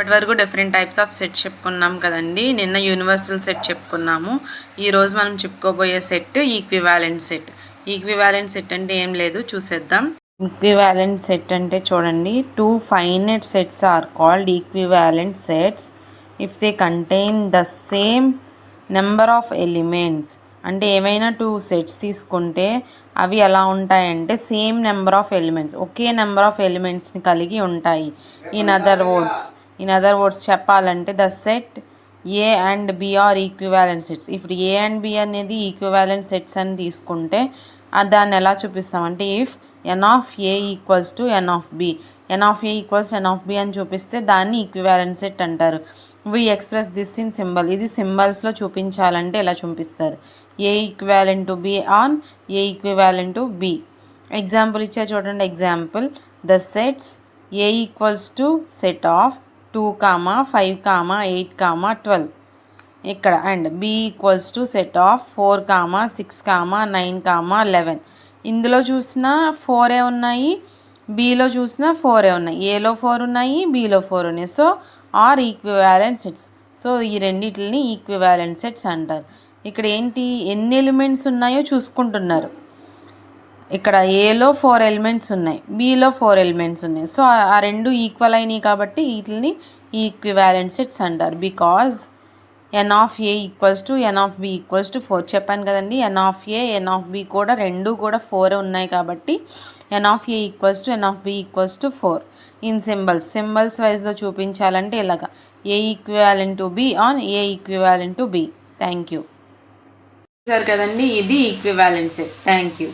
ఇప్పటివరకు different types of set చెప్పుకున్నాం కదండి. నిన్న యూనివర్సల్ సెట్ చెప్పుకున్నాము. ఈరోజు మనం చెప్పుకోబోయే set equivalent set. Equivalent set అంటే ఏం లేదు, చూసేద్దాం. ఈక్వివాలెంట్ సెట్ అంటే చూడండి, 2 finite sets are called equivalent sets if they contain the same number of elements. అంటే ఏవైనా 2 సెట్స్ తీసుకుంటే అవి ఎలా ఉంటాయంటే సేమ్ నెంబర్ ఆఫ్ ఎలిమెంట్స్, ఒకే నెంబర్ ఆఫ్ ఎలిమెంట్స్ని కలిగి ఉంటాయి. ఇన్ అదర్ వర్డ్స్ చెప్పాలంటే the set A and B are equivalent sets. ఇప్పుడు ఏ అండ్ బి అనేది ఈక్వివాలెంట్ సెట్స్ అని తీసుకుంటే దాన్ని ఎలా చూపిస్తామంటే if N of A equals to N of B, N of A equals N of B అని చూపిస్తే దాన్ని ఈక్వివాలెంట్ సెట్ అంటారు. We express this in symbol. ఇది సింబల్స్లో చూపించాలంటే ఎలా చూపిస్తారు, A equivalent to B on A equivalent to B. Example ఇచ్చా చూడండి. Example, the sets A equals to set of 2, 5, 8, 12 ఇక్కడ. And B equals to set of 4, 6, 9, 11. ఇందులో చూసినా 4 ఉన్నాయి, బిలో చూసినా 4 ఉన్నాయి. ఏలో 4 ఉన్నాయి, బిలో 4 ఉన్నాయి. So are equivalent sets. So ఈ రెండింటిని ఈక్వివాలెంట్ సెట్స్ అంటారు. ఇక్కడ ఏంటి, ఎన్ని ఎలిమెంట్స్ ఉన్నాయో చూసుకుంటున్నారు. ఇక్కడ ఏలో 4 ఎలిమెంట్స్ ఉన్నాయి, బిలో 4 ఎలిమెంట్స్ ఉన్నాయి. సో ఆ రెండు ఈక్వల్ అయినాయి కాబట్టి వీటిని ఈక్వివాలెంట్ సెట్స్ అంటారు. Because N of A equals to N of B equals to 4 చెప్పాను కదండి. N of A N of B కూడా రెండు కూడా 4 ఉన్నాయి కాబట్టి N of A equals to N of B equals to 4. In symbols వైజ్లో చూపించాలంటే ఇలాగా, A equivalent to B on A equivalent to B. Thank you. సరే కదండి, ఇది ఈక్వివాలెంట్ సెట్. Thank you.